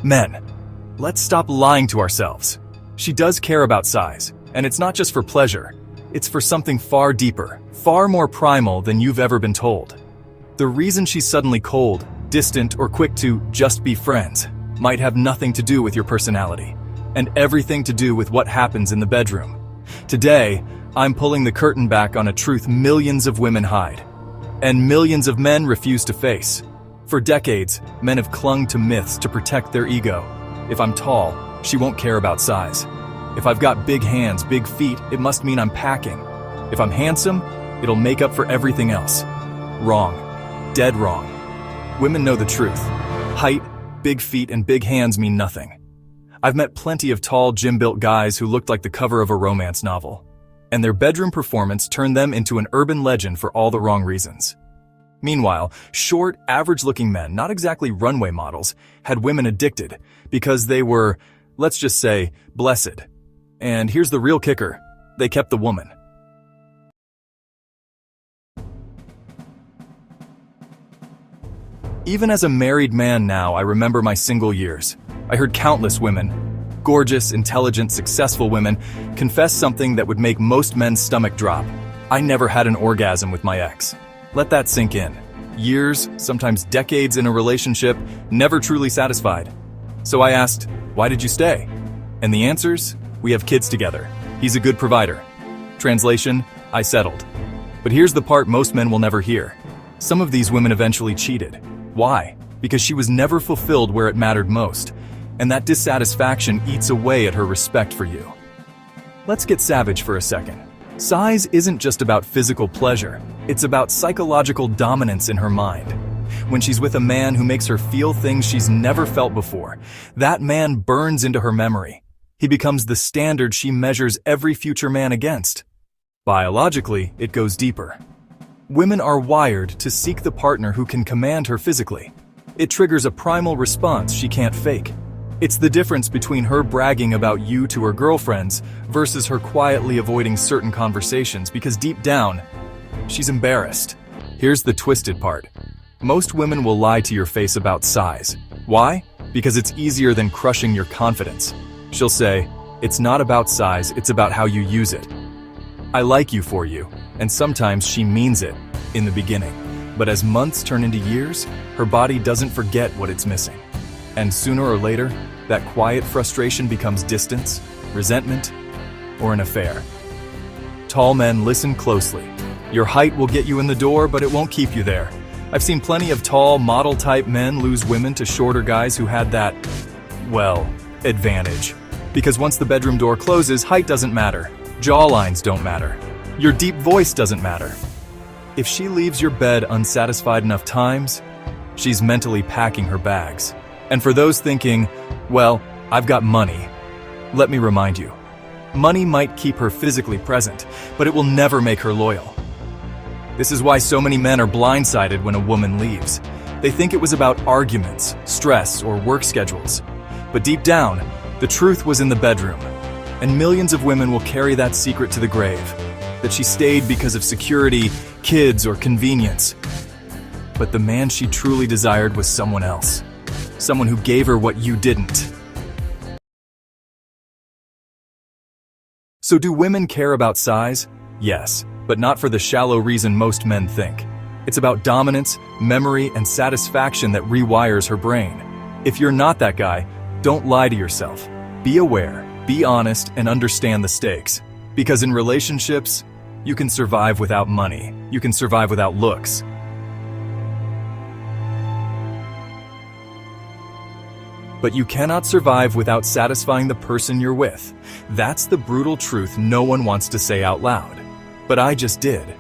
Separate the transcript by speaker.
Speaker 1: Men, let's stop lying to ourselves. She does care about size, and it's not just for pleasure. It's for something far deeper, far more primal than you've ever been told. The reason she's suddenly cold, distant, or quick to just be friends might have nothing to do with your personality, and everything to do with what happens in the bedroom. Today, I'm pulling the curtain back on a truth millions of women hide, and millions of men refuse to face. For decades, men have clung to myths to protect their ego. If I'm tall, she won't care about size. If I've got big hands, big feet, it must mean I'm packing. If I'm handsome, it'll make up for everything else. Wrong. Dead wrong. Women know the truth. Height, big feet, and big hands mean nothing. I've met plenty of tall, gym-built guys who looked like the cover of a romance novel, and their bedroom performance turned them into an urban legend for all the wrong reasons. Meanwhile, short, average-looking men, not exactly runway models, had women addicted because they were, let's just say, blessed. And here's the real kicker: they kept the woman. Even as a married man now, I remember my single years. I heard countless women, gorgeous, intelligent, successful women, confess something that would make most men's stomach drop. I never had an orgasm with my ex. Let that sink in. Years, sometimes decades in a relationship, never truly satisfied. So I asked, why did you stay? And the answers? We have kids together. He's a good provider. Translation, I settled. But here's the part most men will never hear. Some of these women eventually cheated. Why? Because she was never fulfilled where it mattered most, and that dissatisfaction eats away at her respect for you. Let's get savage for a second. Size isn't just about physical pleasure, it's about psychological dominance in her mind. When she's with a man who makes her feel things she's never felt before, that man burns into her memory. He becomes the standard she measures every future man against. Biologically, it goes deeper. Women are wired to seek the partner who can command her physically. It triggers a primal response she can't fake. It's the difference between her bragging about you to her girlfriends versus her quietly avoiding certain conversations because deep down, she's embarrassed. Here's the twisted part. Most women will lie to your face about size. Why? Because it's easier than crushing your confidence. She'll say, it's not about size, it's about how you use it. I like you for you, and sometimes she means it in the beginning. But as months turn into years, her body doesn't forget what it's missing. And sooner or later, that quiet frustration becomes distance, resentment, or an affair. Tall men, listen closely. Your height will get you in the door, but it won't keep you there. I've seen plenty of tall, model-type men lose women to shorter guys who had that, well, advantage. Because once the bedroom door closes, height doesn't matter. Jawlines don't matter. Your deep voice doesn't matter. If she leaves your bed unsatisfied enough times, she's mentally packing her bags. And for those thinking, well, I've got money, let me remind you, money might keep her physically present, but it will never make her loyal. This is why so many men are blindsided when a woman leaves. They think it was about arguments, stress, or work schedules. But deep down, the truth was in the bedroom. And millions of women will carry that secret to the grave, that she stayed because of security, kids, or convenience. But the man she truly desired was someone else. Someone who gave her what you didn't. So do women care about size? Yes, but not for the shallow reason most men think. It's about dominance, memory, and satisfaction that rewires her brain. If you're not that guy, don't lie to yourself. Be aware, be honest, and understand the stakes. Because in relationships, you can survive without money. You can survive without looks. But you cannot survive without satisfying the person you're with. That's the brutal truth no one wants to say out loud. But I just did.